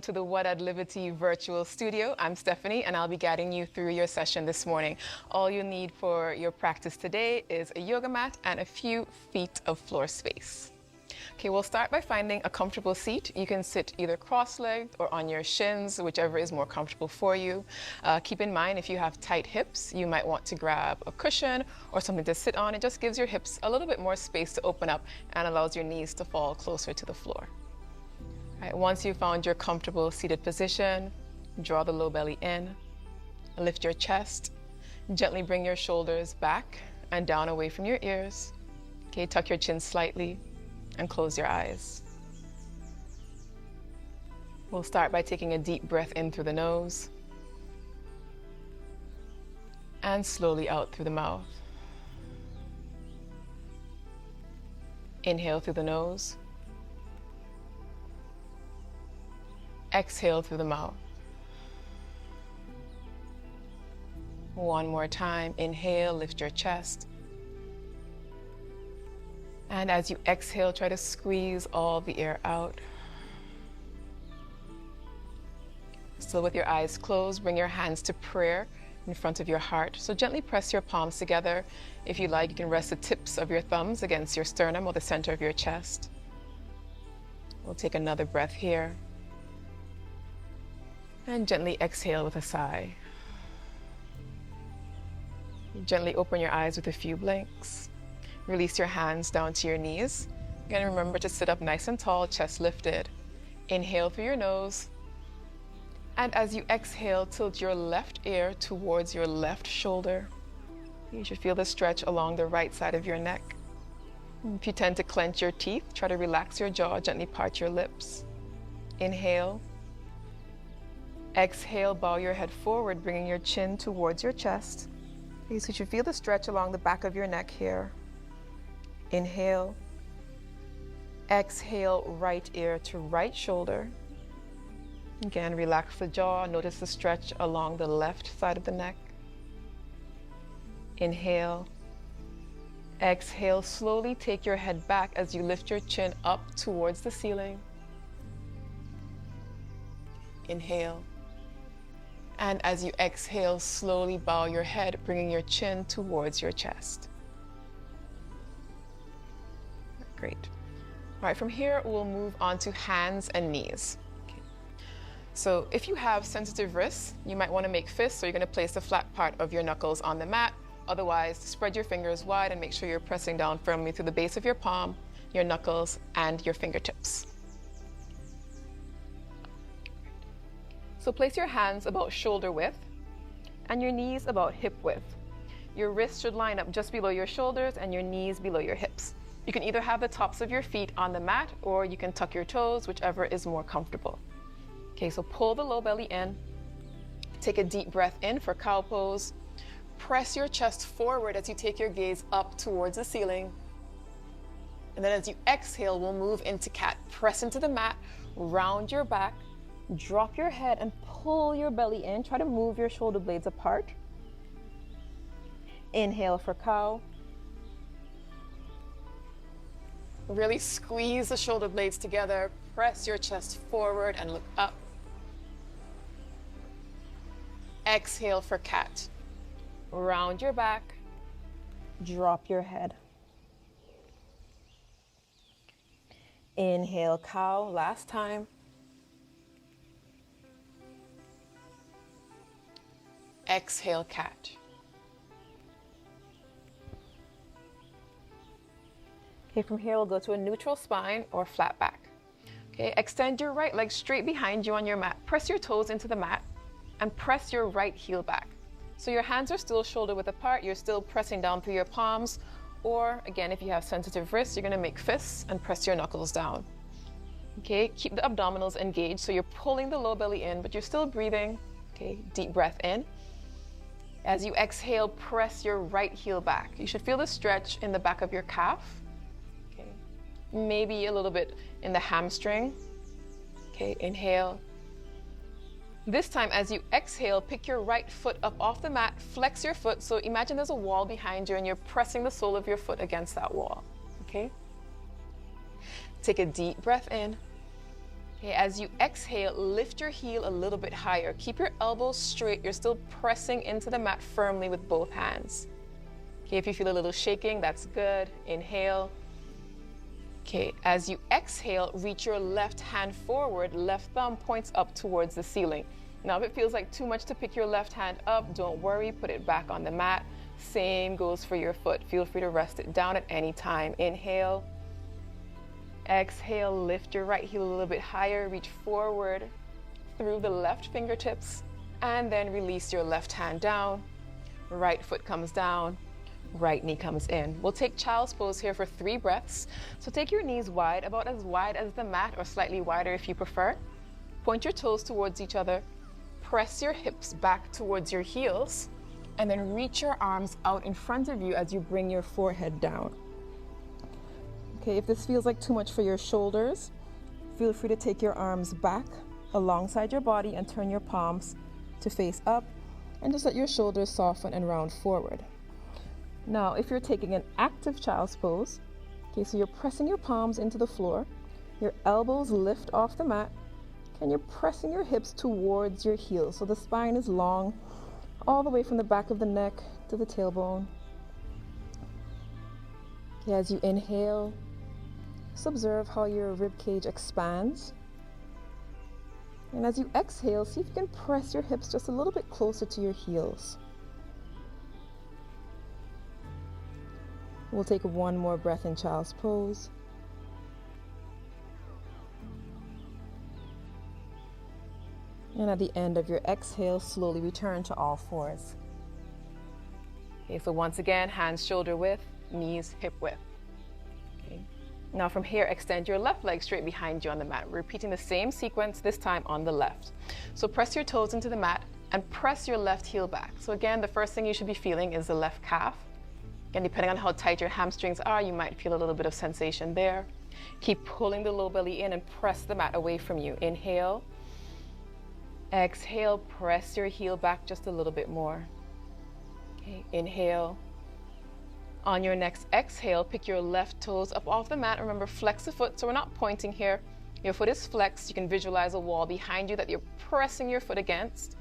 to the What at Liberty virtual studio. I'm Stephanie, and I'll be guiding you through your session this morning. All you need for your practice today is a yoga mat and a few feet of floor space. Okay, we'll start by finding a comfortable seat. You can sit either cross-legged or on your shins, whichever is more comfortable for you. Keep in mind, if you have tight hips, you might want to grab a cushion or something to sit on. It just gives your hips a little bit more space to open up and allows your knees to fall closer to the floor. All right, once you've found your comfortable seated position, draw the low belly in, lift your chest, gently bring your shoulders back and down away from your ears. Okay, tuck your chin slightly and close your eyes. We'll start by taking a deep breath in through the nose and slowly out through the mouth. Inhale through the nose. Exhale through the mouth. One more time. Inhale, lift your chest. And as you exhale, try to squeeze all the air out. Still with your eyes closed, bring your hands to prayer in front of your heart. So gently press your palms together. If you like, you can rest the tips of your thumbs against your sternum or the center of your chest. We'll take another breath here. And gently exhale with a sigh. Gently open your eyes with a few blinks. Release your hands down to your knees. Again, remember to sit up nice and tall, chest lifted. Inhale through your nose. And as you exhale, tilt your left ear towards your left shoulder. You should feel the stretch along the right side of your neck. If you tend to clench your teeth, try to relax your jaw, gently part your lips. Inhale. Exhale, bow your head forward, bringing your chin towards your chest. So you should feel the stretch along the back of your neck here. Inhale. Exhale, right ear to right shoulder. Again, relax the jaw. Notice the stretch along the left side of the neck. Inhale. Exhale, slowly take your head back as you lift your chin up towards the ceiling. Inhale. And as you exhale, slowly bow your head, bringing your chin towards your chest. Great. All right, from here, we'll move on to hands and knees. Okay. So if you have sensitive wrists, you might want to make fists, so you're going to place the flat part of your knuckles on the mat. Otherwise, spread your fingers wide and make sure you're pressing down firmly through the base of your palm, your knuckles, and your fingertips. So place your hands about shoulder width and your knees about hip width. Your wrists should line up just below your shoulders and your knees below your hips. You can either have the tops of your feet on the mat or you can tuck your toes, whichever is more comfortable. Okay, so pull the low belly in. Take a deep breath in for cow pose. Press your chest forward as you take your gaze up towards the ceiling. And then as you exhale, we'll move into cat. Press into the mat, round your back, drop your head and pull your belly in. Try to move your shoulder blades apart. Inhale for cow. Really squeeze the shoulder blades together. Press your chest forward and look up. Exhale for cat. Round your back. Drop your head. Inhale cow. Last time. Exhale, cat. Okay, from here we'll go to a neutral spine or flat back. Okay, extend your right leg straight behind you on your mat. Press your toes into the mat and press your right heel back. So your hands are still shoulder width apart. You're still pressing down through your palms. Or again, if you have sensitive wrists, you're gonna make fists and press your knuckles down. Okay, keep the abdominals engaged. So you're pulling the low belly in, but you're still breathing. Okay, deep breath in. As you exhale, press your right heel back. You should feel the stretch in the back of your calf. Okay. Maybe a little bit in the hamstring. Okay, inhale. This time, as you exhale, pick your right foot up off the mat, flex your foot. So imagine there's a wall behind you and you're pressing the sole of your foot against that wall. Okay? Take a deep breath in. Okay, as you exhale, lift your heel a little bit higher. Keep your elbows straight. You're still pressing into the mat firmly with both hands. Okay, if you feel a little shaking, that's good. Inhale. Okay, as you exhale, reach your left hand forward, left thumb points up towards the ceiling. Now, if it feels like too much to pick your left hand up, don't worry, put it back on the mat. Same goes for your foot. Feel free to rest it down at any time. Inhale. Exhale, lift your right heel a little bit higher, reach forward through the left fingertips, and then release your left hand down. Right foot comes down. Right knee comes in. We'll take child's pose here for 3 breaths. So take your knees wide, about as wide as the mat or slightly wider if you prefer. Point your toes towards each other. Press your hips back towards your heels, and then reach your arms out in front of you as you bring your forehead down. Okay, if this feels like too much for your shoulders, feel free to take your arms back alongside your body and turn your palms to face up, and just let your shoulders soften and round forward. Now, if you're taking an active child's pose, okay, so you're pressing your palms into the floor, your elbows lift off the mat, and you're pressing your hips towards your heels. So the spine is long, all the way from the back of the neck to the tailbone. Okay, as you inhale, just observe how your rib cage expands. And as you exhale, see if you can press your hips just a little bit closer to your heels. We'll take one more breath in child's pose. And at the end of your exhale, slowly return to all fours. Okay, so once again, hands shoulder width, knees hip width. Okay. Now from here, extend your left leg straight behind you on the mat. We're repeating the same sequence, this time on the left. So press your toes into the mat and press your left heel back. So again, the first thing you should be feeling is the left calf. And depending on how tight your hamstrings are, you might feel a little bit of sensation there. Keep pulling the low belly in and press the mat away from you. Inhale. Exhale, press your heel back just a little bit more. Okay, inhale. On your next exhale, pick your left toes up off the mat. Remember, flex the foot, so we're not pointing here. Your foot is flexed. You can visualize a wall behind you that you're pressing your foot against.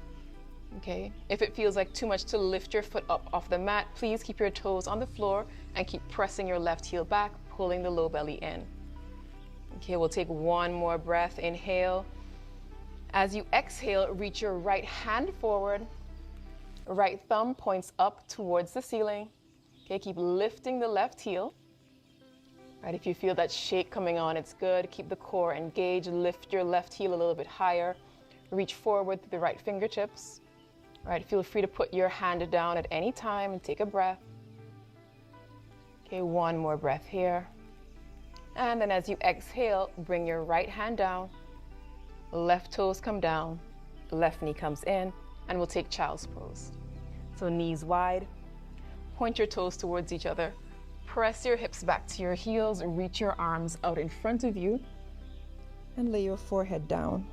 Okay, if it feels like too much to lift your foot up off the mat, please keep your toes on the floor and keep pressing your left heel back, pulling the low belly in. Okay, we'll take one more breath. Inhale. As you exhale, reach your right hand forward. Right thumb points up towards the ceiling. Okay, keep lifting the left heel. Right, if you feel that shake coming on, it's good. Keep the core engaged. Lift your left heel a little bit higher. Reach forward through the right fingertips. Right, feel free to put your hand down at any time and take a breath. Okay, one more breath here. And then as you exhale, bring your right hand down. Left toes come down. Left knee comes in. And we'll take child's pose. So knees wide. Point your toes towards each other. Press your hips back to your heels. Reach your arms out in front of you. And lay your forehead down.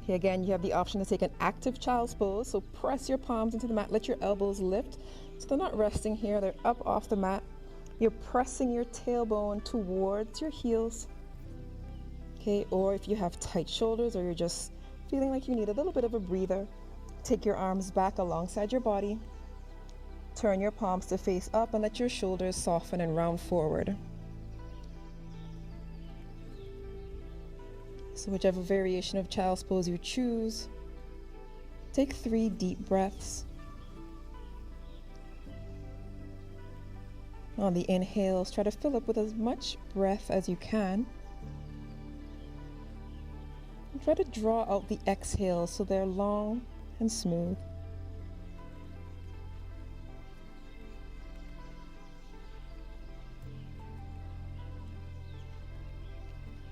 Okay, again, you have the option to take an active child's pose. So press your palms into the mat. Let your elbows lift. So they're not resting here. They're up off the mat. You're pressing your tailbone towards your heels. Okay, or if you have tight shoulders or you're just feeling like you need a little bit of a breather, take your arms back alongside your body. Turn your palms to face up and let your shoulders soften and round forward. So whichever variation of child's pose you choose, take 3 deep breaths. On the inhales, try to fill up with as much breath as you can. And try to draw out the exhales so they're long and smooth.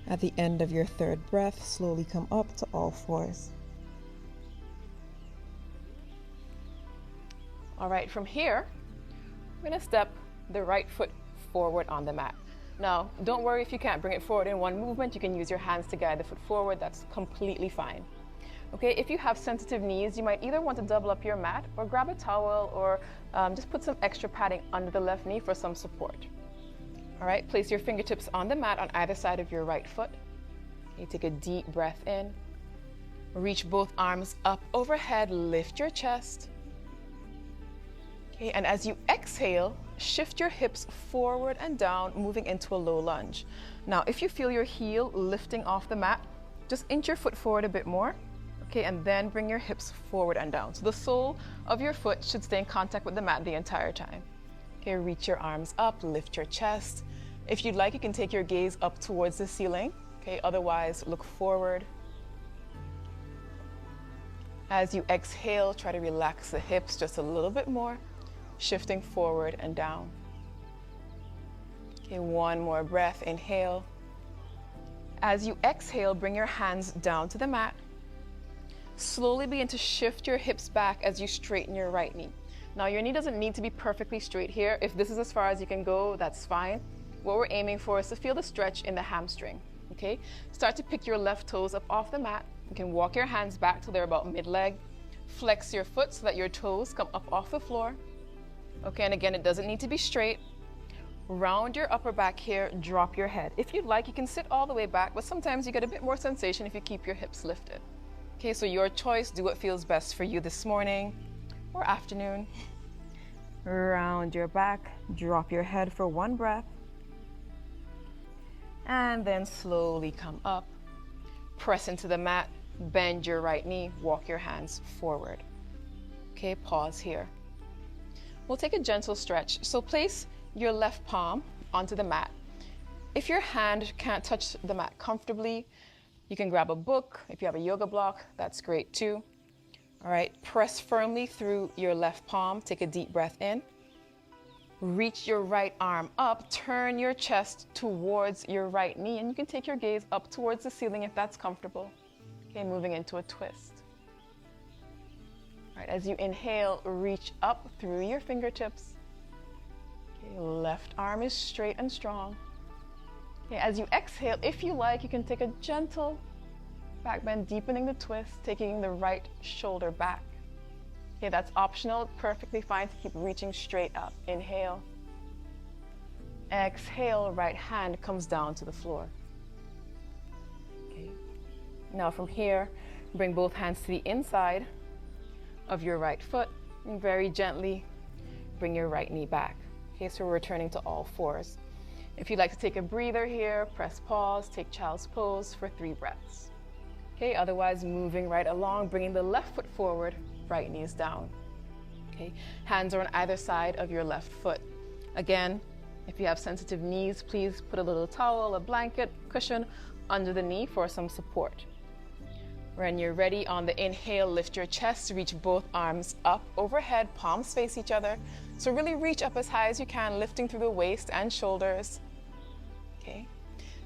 At the end of your 3rd breath, slowly come up to all fours. All right, from here, we're gonna step the right foot forward on the mat. Now, don't worry if you can't bring it forward in one movement. You can use your hands to guide the foot forward. That's completely fine. Okay, if you have sensitive knees, you might either want to double up your mat or grab a towel or just put some extra padding under the left knee for some support. All right, place your fingertips on the mat on either side of your right foot. Okay, take a deep breath in. Reach both arms up overhead, lift your chest. Okay, and as you exhale, shift your hips forward and down, moving into a low lunge. Now, if you feel your heel lifting off the mat, just inch your foot forward a bit more. Okay, and then bring your hips forward and down. So the sole of your foot should stay in contact with the mat the entire time. Okay, reach your arms up, lift your chest. If you'd like, you can take your gaze up towards the ceiling. Okay, otherwise, look forward. As you exhale, try to relax the hips just a little bit more, shifting forward and down. Okay, one more breath, inhale. As you exhale, bring your hands down to the mat. Slowly begin to shift your hips back as you straighten your right knee. Now, your knee doesn't need to be perfectly straight here. If this is as far as you can go, that's fine. What we're aiming for is to feel the stretch in the hamstring. Okay, start to pick your left toes up off the mat. You can walk your hands back till they're about mid-leg. Flex your foot so that your toes come up off the floor. Okay, and again, it doesn't need to be straight. Round your upper back here, drop your head. If you'd like, you can sit all the way back, but sometimes you get a bit more sensation if you keep your hips lifted. Okay, so your choice, do what feels best for you this morning or afternoon. Round your back, drop your head for one breath. And then slowly come up. Press into the mat, bend your right knee, walk your hands forward. Okay, pause here. We'll take a gentle stretch. So place your left palm onto the mat. If your hand can't touch the mat comfortably, you can grab a book. If you have a yoga block, that's great too. All right, press firmly through your left palm. Take a deep breath in. Reach your right arm up, turn your chest towards your right knee, and you can take your gaze up towards the ceiling if that's comfortable. Okay, moving into a twist. All right, as you inhale, reach up through your fingertips. Okay, left arm is straight and strong. Okay, as you exhale, if you like, you can take a gentle back bend, deepening the twist, taking the right shoulder back. Okay, that's optional, perfectly fine to keep reaching straight up. Inhale. Exhale, right hand comes down to the floor. Okay. Now from here, bring both hands to the inside of your right foot and very gently bring your right knee back. Okay, so we're returning to all fours. If you'd like to take a breather here, press pause, take child's pose for 3 breaths. Okay, otherwise moving right along, bringing the left foot forward, right knee is down. Okay, hands are on either side of your left foot. Again, if you have sensitive knees, please put a little towel, a blanket, cushion under the knee for some support. When you're ready, on the inhale, lift your chest, reach both arms up overhead, palms face each other. So really reach up as high as you can, lifting through the waist and shoulders. Okay.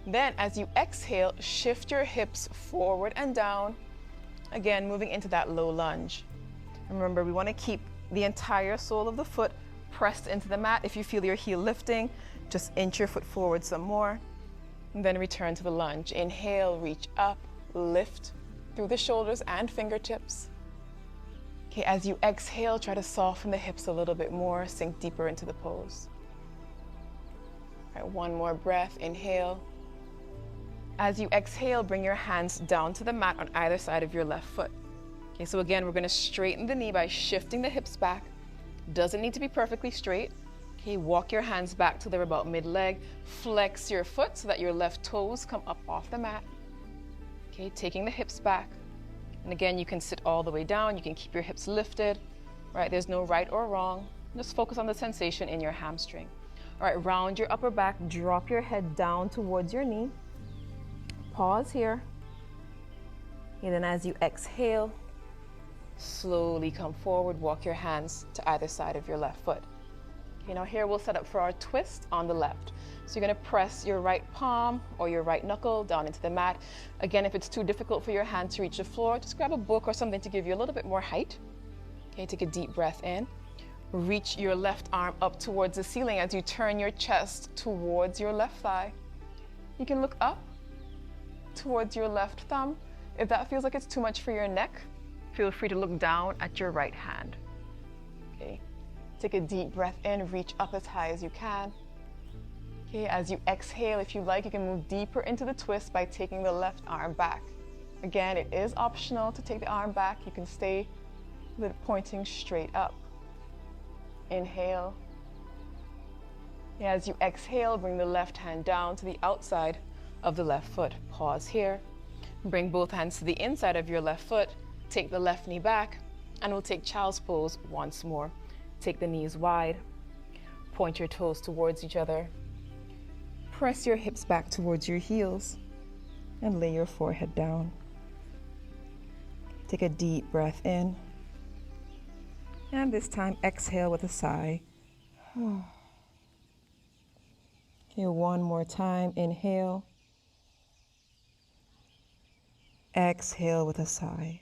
Then as you exhale, shift your hips forward and down. Again, moving into that low lunge. Remember, we want to keep the entire sole of the foot pressed into the mat. If you feel your heel lifting, just inch your foot forward some more. And then return to the lunge. Inhale, reach up, lift through the shoulders and fingertips. Okay, as you exhale, try to soften the hips a little bit more, sink deeper into the pose. All right, one more breath, inhale. As you exhale, bring your hands down to the mat on either side of your left foot. Okay, so again, we're gonna straighten the knee by shifting the hips back. Doesn't need to be perfectly straight. Okay, walk your hands back till they're about mid-leg. Flex your foot so that your left toes come up off the mat. Okay, taking the hips back. And again, you can sit all the way down. You can keep your hips lifted, right? There's no right or wrong. Just focus on the sensation in your hamstring. All right, round your upper back, drop your head down towards your knee. Pause here. And then as you exhale, slowly come forward, walk your hands to either side of your left foot. Okay, now here we'll set up for our twist on the left. So you're gonna press your right palm or your right knuckle down into the mat. Again, if it's too difficult for your hand to reach the floor, just grab a book or something to give you a little bit more height. Okay, take a deep breath in. Reach your left arm up towards the ceiling as you turn your chest towards your left thigh. You can look up towards your left thumb. If that feels like it's too much for your neck, feel free to look down at your right hand. Okay, take a deep breath in, reach up as high as you can. Okay, as you exhale, if you like, you can move deeper into the twist by taking the left arm back. Again, it is optional to take the arm back. You can stay with it pointing straight up. Inhale. As you exhale, bring the left hand down to the outside of the left foot. Pause here. Bring both hands to the inside of your left foot. Take the left knee back, and we'll take child's pose once more. Take the knees wide. Point your toes towards each other. Press your hips back towards your heels and lay your forehead down. Take a deep breath in. And this time, exhale with a sigh. Okay, one more time. Inhale. Exhale with a sigh.